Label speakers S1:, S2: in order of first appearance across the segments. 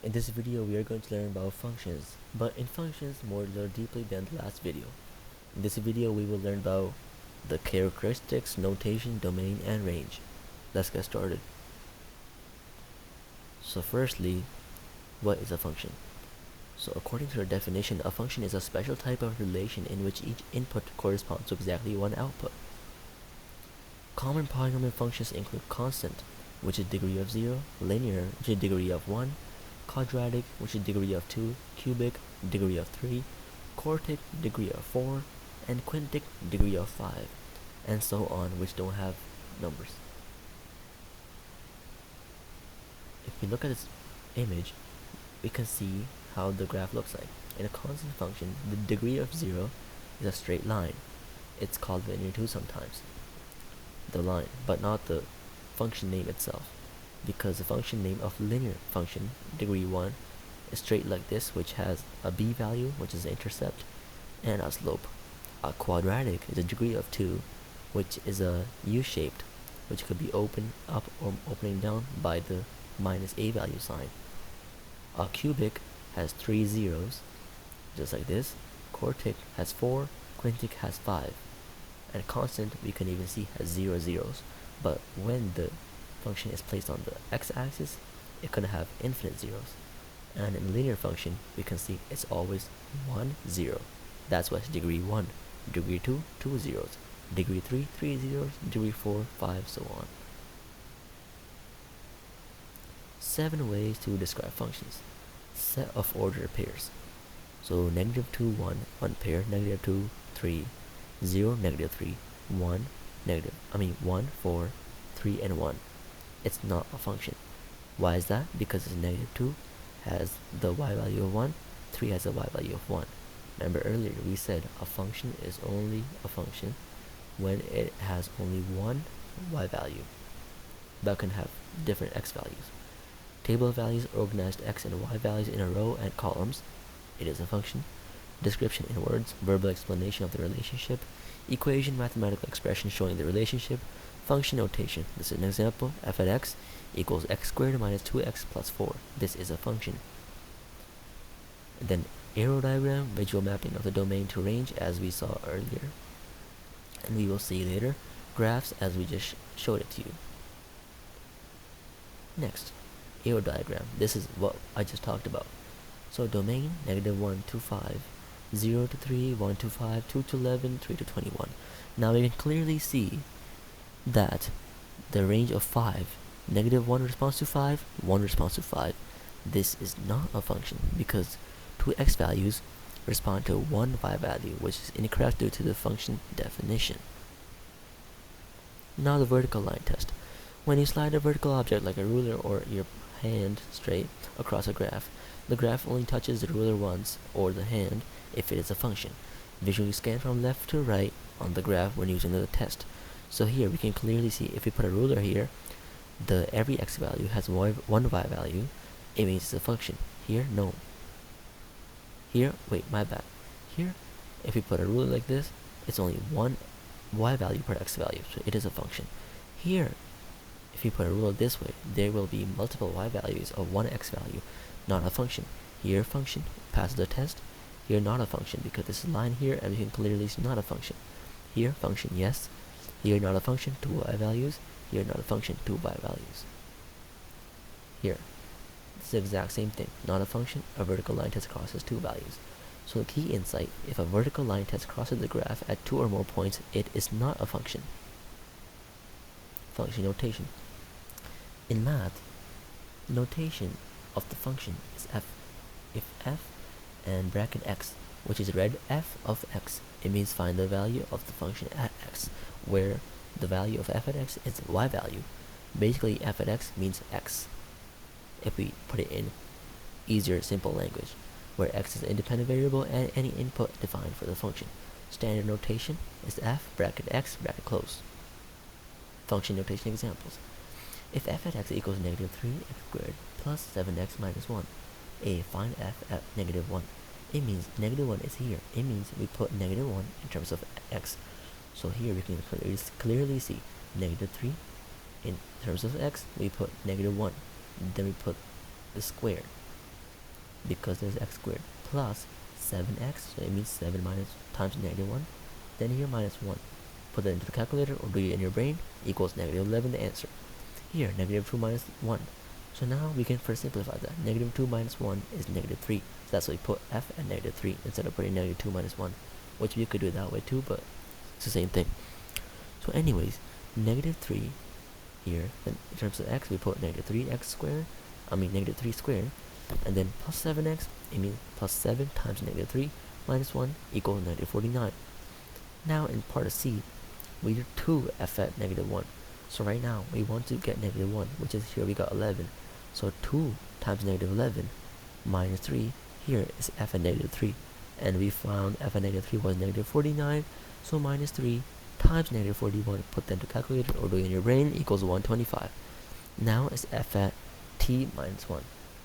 S1: In this video, we are going to learn about functions, but in functions more deeply than the last video. In this video, we will learn about the characteristics, notation, domain, and range. Let's get started. So firstly, what is a function? So according to their definition, a function is a special type of relation in which each input corresponds to exactly one output. Common polynomial functions include constant, which is degree of 0, linear, which is degree of 1, quadratic, which is degree of 2, cubic, degree of 3, quartic, degree of 4, and quintic, degree of 5, and so on, which don't have numbers. If we look at this image, we can see how the graph looks like. In a constant function, the degree of 0 is a straight line. It's called linear too sometimes, the line, but not the function name itself, because the function name of linear function, degree 1, is straight like this, which has a b value, which is the intercept, and a slope. A quadratic is a degree of 2, which is a u-shaped, which could be open up or opening down by the minus a value sign. A cubic has 3 zeros, just like this. Quartic has 4, quintic has 5, and constant we can even see has 0 zeros, but when the function is placed on the x-axis, it could have infinite zeros. And in a linear function, we can see it's always 1, 0. That's why it's degree 1, degree 2, 2 zeros, degree 3, 3 zeros, degree 4, 5, so on. 7 ways to describe functions. Set of ordered pairs. So negative 2, 1, one pair, negative 2, 3, 0, negative 3, 1, 1, 4, 3, and 1. It's not a function. Why is that? Because it's negative 2 has the y value of 1, 3 has the y value of 1. Remember earlier we said a function is only a function when it has only one y value, but can have different x values. Table of values organized x and y values in a row and columns. It is a function. Description in words, verbal explanation of the relationship. Equation, mathematical expression showing the relationship. Function notation. This is an example. F at x equals x squared minus 2x plus 4. This is a function. And then arrow diagram, visual mapping of the domain to range as we saw earlier. And we will see later. Graphs as we just showed it to you. Next, arrow diagram. This is what I just talked about. So domain, negative 1 to 5, 0 to 3, 1 to 5, 2 to 11, 3 to 21. Now we can clearly see that the range of 5, negative 1 responds to 5, 1 responds to 5. This is not a function because two x values respond to one y value, which is incorrect due to the function definition. Now the vertical line test. When you slide a vertical object like a ruler or your hand straight across a graph, the graph only touches the ruler once, or the hand, if it is a function. Visually scan from left to right on the graph when using the test. So here we can clearly see if we put a ruler here, every x value has one y value, it means it's a function. Here, no. Here, wait, my bad. Here, if we put a ruler like this, it's only one y value per x value, so it is a function. Here, if you put a ruler this way, there will be multiple y values of one x value, not a function. Here, function, passes the test. Here, not a function, because this is line here, and you can clearly see not a function. Here, function, yes. Here, not a function, 2 y values. Here, not a function, 2 y values. Here, it's the exact same thing. Not a function, a vertical line test crosses 2 values. So the key insight, if a vertical line test crosses the graph at 2 or more points, it is not a function. Function notation. In math, notation of the function is f. If f and bracket x, which is read f of x, it means find the value of the function at x, where the value of f at x is y value. Basically, f at x means x, if we put it in easier, simple language, where x is an independent variable and any input defined for the function. Standard notation is f bracket x bracket close. Function notation examples. If f at x equals negative 3x squared plus 7x minus 1, find f at negative 1. It means negative 1 is here. It means we put negative 1 in terms of x. So here we can clearly see negative 3 in terms of x, we put negative 1. Then we put the square. because there's x squared, plus 7x, so it means 7 minus times negative 1, then here minus 1. Put that into the calculator or do it in your brain, equals negative 11, the answer. Here, negative 2 minus 1. So now we can first simplify that. Negative 2 minus 1 is negative 3. So that's why we put f at negative 3 instead of putting negative 2 minus 1. Which we could do it that way too, but it's the same thing. So anyways, negative 3 here, then in terms of x, we put negative 3x squared, negative 3 squared, and then plus 7x, it means plus 7 times negative 3 minus 1 equals negative 49. Now in part of C, we do 2f at negative 1. So right now, we want to get negative 1, which is here we got 11. So 2 times negative 11 minus 3, here is f at negative 3. And we found f at negative 3 was negative 49, so minus 3 times negative 41, put that into calculator or do it in your brain, equals 125. Now it's f at t minus 1.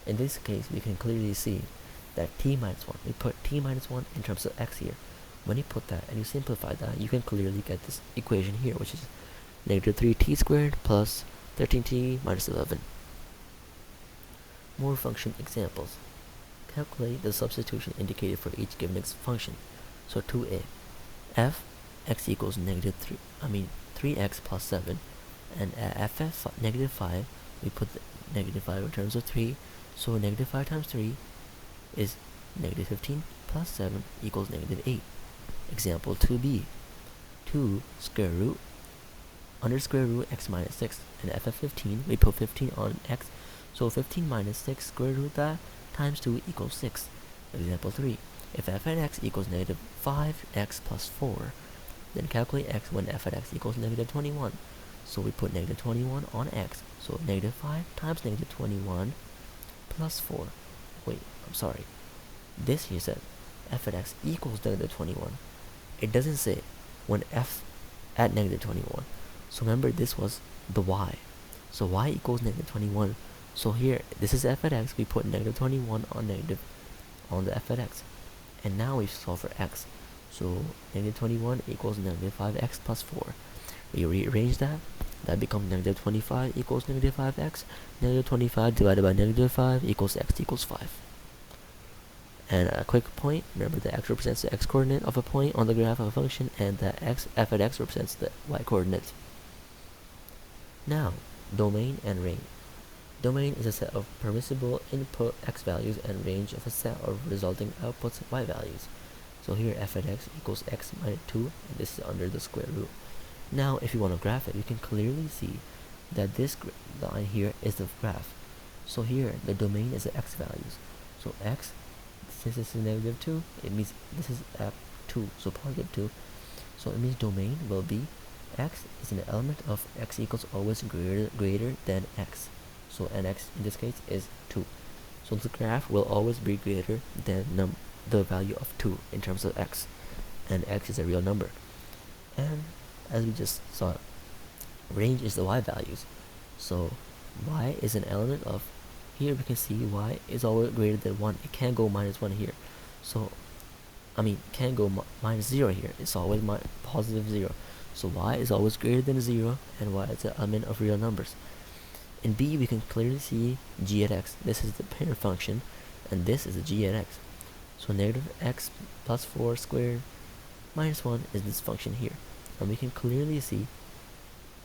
S1: In this case, we can clearly see that t minus 1, we put t minus 1 in terms of x here. When you put that and you simplify that, you can clearly get this equation here, which is negative 3t squared plus 13t minus 11. More function examples. Calculate the substitution indicated for each given function. So 2a, f x equals negative 3x plus 7, and at f at negative 5, we put the negative 5 in terms of 3, so negative 5 times 3 is negative 15 plus 7 equals negative 8. Example 2b, 2 square root under square root x minus 6, and f at 15, we put 15 on x, so 15 minus 6 square root that times 2 equals 6. Example 3, if f at x equals negative 5x plus 4, then calculate x when f at x equals negative 21. So we put negative 21 on x, so negative 5 times negative 21 plus 4. Wait, I'm sorry. This here said f at x equals negative 21. It doesn't say when f at negative 21. So remember, this was the y. So y equals negative 21. So here, this is f at x, we put negative 21 on the f at x. And now we solve for x. So negative 21 equals negative 5x plus 4. We rearrange that. That becomes negative 25 equals negative 5x. Negative 25 divided by negative 5 equals x equals 5. And a quick point, remember that x represents the x-coordinate of a point on the graph of a function, and that f at x represents the y-coordinate. Now, domain and range. Domain is a set of permissible input x values and range of a set of resulting outputs y values. So here f at x equals x minus 2, and this is under the square root. Now if you want to graph it, you can clearly see that this line here is the graph. So here the domain is the x values. So x, since this is negative 2, it means this is at 2, so positive 2. So it means domain will be x is an element of x equals always greater than x. So and x in this case is 2. So the graph will always be greater than the value of 2 in terms of x, and x is a real number. And as we just saw, range is the y values. So y is an element of, here we can see y is always greater than 1. It can't go minus 1 here. So can't go minus 0 here. It's always positive 0. So y is always greater than 0, and y is an element of real numbers. In b, we can clearly see g at x. This is the parent function, and this is the g at x. So negative x plus 4 squared minus 1 is this function here. And we can clearly see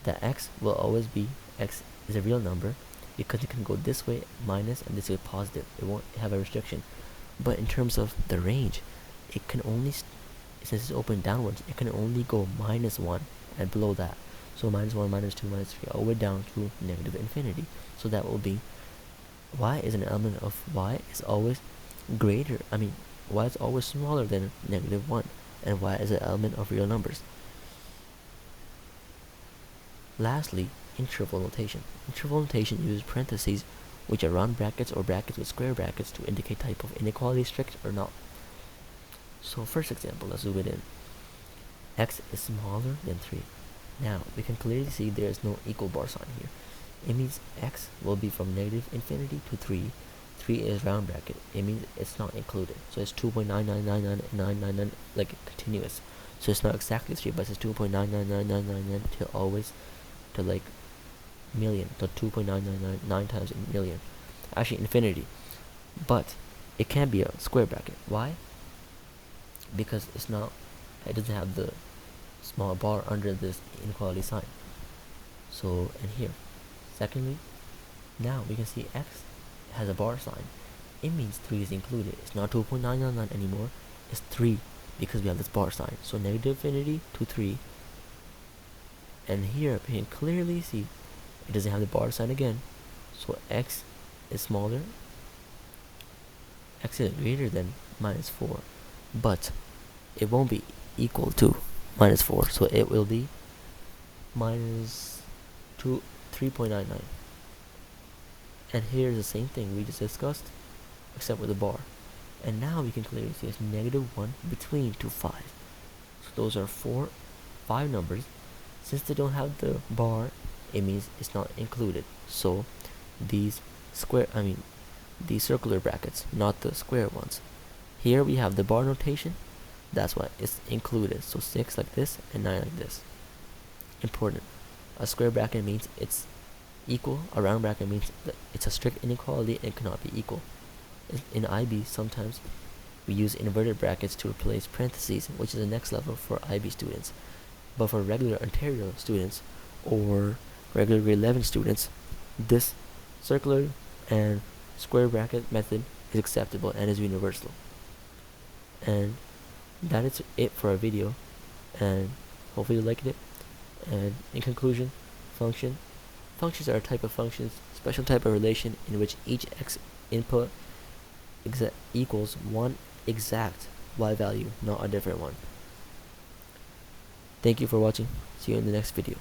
S1: that x will always be, x is a real number, because it can go this way minus and this way positive. It won't have a restriction. But in terms of the range, it can only, since it's open downwards, it can only go minus 1 and below that. So minus 1, minus 2, minus 3, all the way down to negative infinity. So that will be, y is an element of y is always greater, y is always smaller than negative 1, and y is an element of real numbers. Lastly, interval notation. Interval notation uses parentheses, which are round brackets or brackets with square brackets, to indicate type of inequality, strict or not. So first example, let's zoom it in. X is smaller than 3. Now, we can clearly see there is no equal bar sign here. It means x will be from negative infinity to 3. 3 is round bracket. It means it's not included. So it's 2.9999999, like continuous. So it's not exactly 3, but it's 2.999999 till always to like million. So 2.9999 times a million. Actually infinity. But it can't be a square bracket. Why? Because it doesn't have the small bar under this inequality sign. So, and here, secondly, now we can see x has a bar sign. It means 3 is included. It's not 2.999 anymore. It's 3 because we have this bar sign. So negative infinity to 3. And here we can clearly see it doesn't have the bar sign again. So x is smaller. X is greater than minus 4. But it won't be equal to minus 4. So it will be minus 3.99. And here's the same thing we just discussed, except with a bar. And now we can clearly see it's negative 1 between two 5. So those are 5 numbers. Since they don't have the bar, it means it's not included. So these these circular brackets, not the square ones. Here we have the bar notation. That's why it's included. So 6 like this and 9 like this. Important. A square bracket means it's equal. A round bracket means that it's a strict inequality and cannot be equal. In IB, sometimes we use inverted brackets to replace parentheses, which is the next level for IB students. But for regular Ontario students or regular grade 11 students, this circular and square bracket method is acceptable and is universal. And that is it for our video, and hopefully you liked it. And in conclusion, functions are a type of functions, special type of relation in which each x input equals one exact y value, not a different one. Thank you for watching. See you in the next video.